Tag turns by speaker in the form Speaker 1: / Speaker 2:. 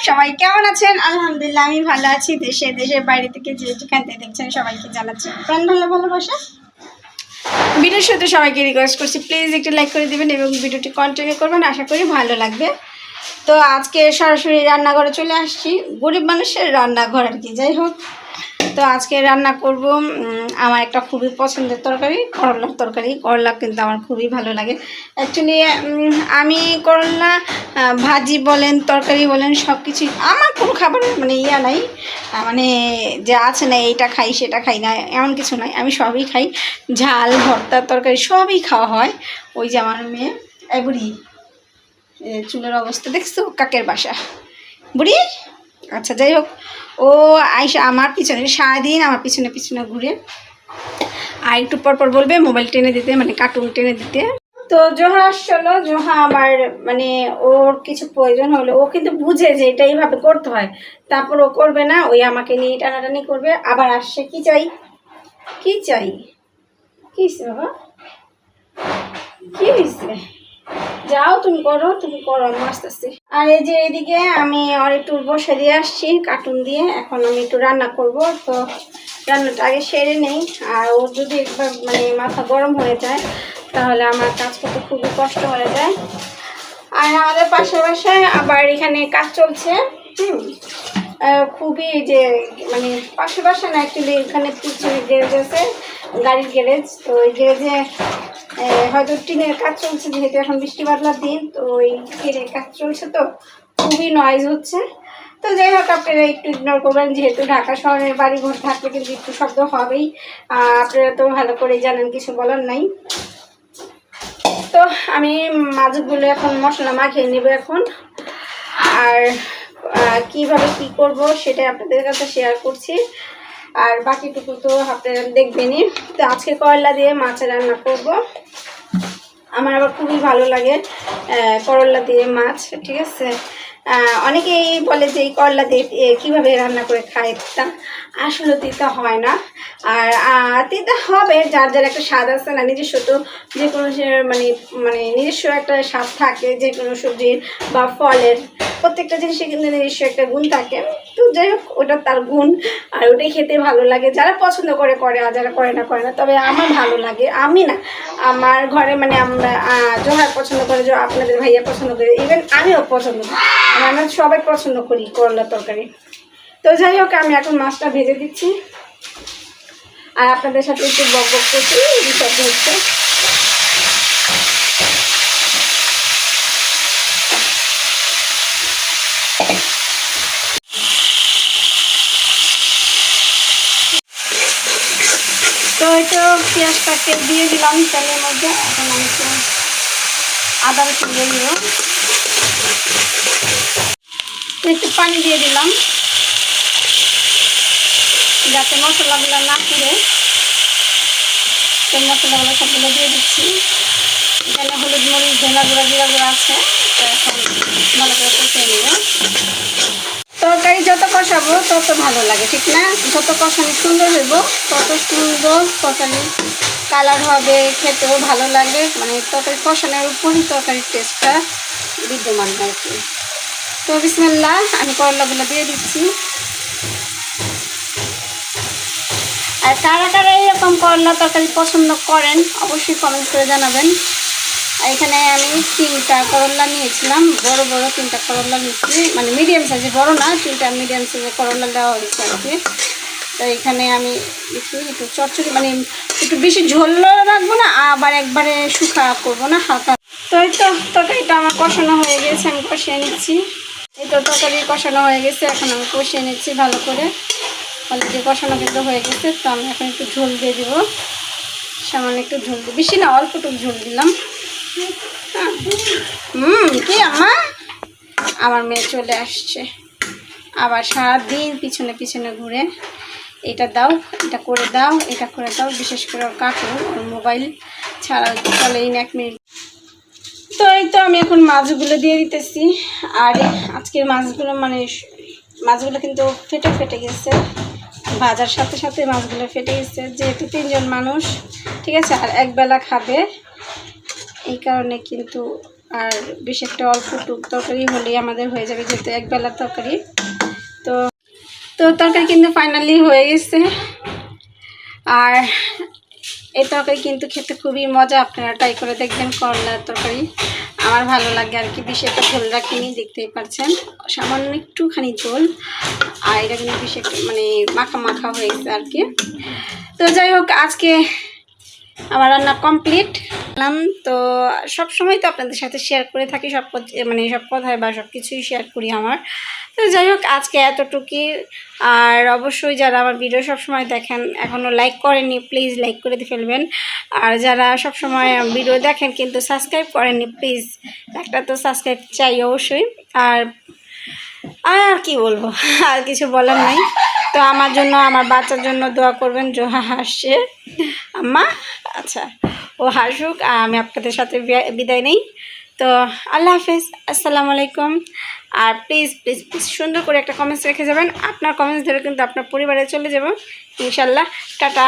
Speaker 1: সবাই কেমন আছেন? আলহামদুলিল্লাহ আমি ভালো আছি। দেশের বাইরে থেকে যেখান থেকে দেখছেন সবাইকে জানাচ্ছি প্রাণ ভালোবাসা। ভিডিওর সাথে সবাইকে রিকোয়েস্ট করছি প্লিজ একটু লাইক করে দিবেন এবং ভিডিওটি কন্টিনিউ করবেন, আশা করি ভালো লাগবে। তো আজকে সরাসরি রান্নাঘরে চলে আসছি, গরিব মানুষের রান্নাঘর আর কি। যাই হোক, তো আজকে রান্না করব আমার একটা খুবই পছন্দের তরকারি, করলার তরকারি। করলা কিন্তু আমার খুবই ভালো লাগে। অ্যাকচুয়ালি আমি করলা ভাজি বলেন, তরকারি বলেন, সব কিছুই আমার কোনো খাবার মানে ইয়া নাই, মানে যে আছে না এইটা খাই সেটা খাই না এমন কিছু নাই, আমি সবই খাই। ঝাল, ভর্তা, তরকারি সবই খাওয়া হয়। ওই যে আমার মেয়ে এই বুড়ি, চুলের অবস্থা দেখছো, কাকের বাসা বুড়ি। আচ্ছা যাই হোক, ও আইসা আমার পিছনে সারাদিন আমার পিছনে পিছনে ঘুরে, আর একটু পরপর বলবে মোবাইল টেনে দিতে, মানে কার্টুন টেনে দিতে। তো জোহা আসলো, জোহা আবার মানে ওর কিছু প্রয়োজন হলে ও কিন্তু বুঝে যে এটা এইভাবে করতে হয়, তারপর ও করবে না, ওই আমাকে নিয়ে টানাটানি করবে। আবার আসছে কি চাই কি চাই, কি বাবা কি হয়েছে, যাও তুমি করো আমি আসতেছি। আর এই যে এদিকে আমি আর একটু বসে দিয়ে আসছি কার্টুন দিয়ে, এখন আমি একটু রান্না করব। তো রান্নাটা আগে সেরে নেই, আর ও যদি একবার মানে মাথা গরম হয়ে যায় তাহলে আমার কাজ করতে খুবই কষ্ট হয়ে যায়। আর আমাদের পাশের বাসায় আবার এখানে কাজ চলছে, খুবই যে মানে পাশের বাসা না, অ্যাকচুয়ালি এখানে পিছনে গ্যারেজ আছে, গাড়ির গ্যারেজ। তো ওই গ্যারেজে হয়তো টিনের কাজ চলছে, যেহেতু এখন বৃষ্টি বাদলার দিন, তো ওই টিনের কাজ চলছে, তো খুবই নয়েজ হচ্ছে। তো যাই হোক, আপনারা একটু ইগনোর করবেন, যেহেতু ঢাকা শহরের বাড়ি ঘর থাকলে কিন্তু একটু শব্দ হবেই, আপনারা তো ভালো করেই জানেন, কিছু বলার নাই। তো আমি মাছগুলো এখন মশলা মাখিয়ে নেব এখন, আর কিভাবে কি করব সেটা আপনাদের কাছে শেয়ার করছি, আর বাকিটুকু তো আপনারা দেখবেনই। তো আজকে করলা দিয়ে মাছের রান্না করব। আমার আবার খুবই ভালো লাগে করলা দিয়ে মাছ, ঠিক আছে। অনেকেই বলে যে এই করলা দিয়ে কীভাবে রান্না করে খায়, তা আসলে তিতা হয় না। আর তিতা হবে, যার যার একটা স্বাদ আছে না, নিজস্ব তো যে কোনো মানে মানে নিজস্ব একটা স্বাদ থাকে, যে কোনো সবজির বা ফলের প্রত্যেকটা জিনিসে কিন্তু নিজস্ব একটা গুণ থাকে। তো যাই হোক, ওটা তার গুণ, আর ওটাই খেতে ভালো লাগে। যারা পছন্দ করে করে, আর যারা করে না করে না। তবে আমার ভালো লাগে, আমি না, আমার ঘরে মানে আমরা জোহার পছন্দ করে, আপনাদের ভাইয়া পছন্দ করে, ইভেন আমিও পছন্দ করি, আমরা সবাই পছন্দ করি করলা তরকারি। তো যাই হোক, আমি এখন মাছটা ভেজে দিচ্ছি, আর আপনাদের সাথে একটু বক বক করছি, বিষয় হচ্ছে। তো এটা পেঁয়াজটাকে দিয়ে দিলাম তেলের মধ্যে, এখন আমি একটু আদা রসুন দিয়ে দিব, একটু পানি দিয়ে দিলাম যাতে মশলাগুলো না পুড়ে। তেল মশলাগুলো সবগুলো দিয়ে দিচ্ছি, এখানে হলুদ মরিচ ধনা গুঁড়া জিরা গুঁড়া আছে। তো এখন ভালো করে কষিয়ে নেব। তরকারি যত কষাবো তত ভালো লাগে, ঠিক না? যত কষানো সুন্দর হইব তত সুন্দর তরকারি কালার হবে, খেতেও ভালো লাগে। মানে তরকারি কষানোর উপরই তরকারির টেস্টটা বিদ্যমান আর কি। তো বিসমিল্লাহ, আমি করলাগুলো দিয়ে দিচ্ছি। আর কারা কারা এরকম করলা তরকারি পছন্দ করেন অবশ্যই কমেন্ট করে জানাবেন। এখানে আমি 3টা করলা নিয়েছিলাম, বড় বড় 3টা করলা নিয়েছি, মানে মিডিয়াম সাইজে, বড় না, 3টা মিডিয়াম সাইজের করলা দেওয়া হয়েছে আর কি। তো এখানে আমি একটু চটচড়ি, মানে একটু বেশি ঝোল রাখবো না, আবার একবারে শুকা করবো না, হালকা। তো এই তো তরকারিটা আমার কষানো হয়ে গেছে, আমি কষিয়ে নিচ্ছি। এই তো তরকারি কষানো হয়ে গেছে, এখন আমি কষিয়ে নিচ্ছি ভালো করে। অলরেডি কষানো কিন্তু হয়ে গেছে। তো আমি এখন একটু ঝোল দিয়ে দিব, সামান্য একটু ঝোল দিই, বেশি না, অল্পটুকু ঝোল দিলাম। কি আমার মেয়ে চলে আসছে আবার, সারাদিন পিছনে পিছনে ঘুরে, এটা দাও, এটা করে দাও, এটা করে দাও। বিশেষ করে ওর কাকু, ওর মোবাইল ছাড়া চলেই না 1 মিনিট। তো এই তো আমি এখন মাছগুলো দিয়ে দিতেছি। আর আজকের মাছগুলো মানে মাছগুলো কিন্তু ফেটে ফেটে গেছে, ভাজার সাথে সাথে মাছগুলো ফেটে গেছে, যেহেতু 3 জন মানুষ, ঠিক আছে, আর একবেলা খাবে, এই কারণে কিন্তু আর বেশি একটা অল্প টুক তরকারি হলেই আমাদের হয়ে যাবে, যেহেতু একবেলার তরকারি। তো তো তরকারি কিন্তু ফাইনালি হয়ে গেছে। আর এই তরকারি কিন্তু খেতে খুবই মজা, আপনারা ট্রাই করে দেখবেন। করলার তরকারি আমার ভালো লাগে আর কি, বেশি একটা ঝোল রাখিনি, দেখতেই পাচ্ছেন সামান্য একটুখানি ঝোল। আর এটা কিন্তু বেশি একটা মানে মাখা মাখা হয়েছে আর কি। তো যাই হোক, আজকে আমার রান্না কমপ্লিট। তো সব সময় তো আপনাদের সাথে শেয়ার করে থাকি, মানে সব কথায় বা সব কিছুই শেয়ার করি আমার। তো যাই হোক, আজকে এতটুকুই। আর অবশ্যই যারা আমার ভিডিও সবসময় দেখেন, এখনও লাইক করেননি, প্লিজ লাইক করে ফেলবেন। আর যারা সবসময় ভিডিও দেখেন কিন্তু সাবস্ক্রাইব করেননি, প্লিজ একটা তো সাবস্ক্রাইব চাই অবশ্যই। আর আর কি বলবো, আর কিছু বলার নাই। তো আমার জন্য, আমার বাচ্চার জন্য দোয়া করবেন। জোহা হাসছে আম্মা, আচ্ছা ও হাসুক, আমি আপনাদের সাথে বিদায় নেই। তো আল্লাহ হাফেজ, আসসালামু আলাইকুম। আর প্লিজ প্লিজ প্লিজ সুন্দর করে একটা কমেন্টস রেখে যাবেন। আপনার কমেন্টস ধরে কিন্তু আপনার পরিবারে চলে যাব ইনশাল্লাহ। টাটা।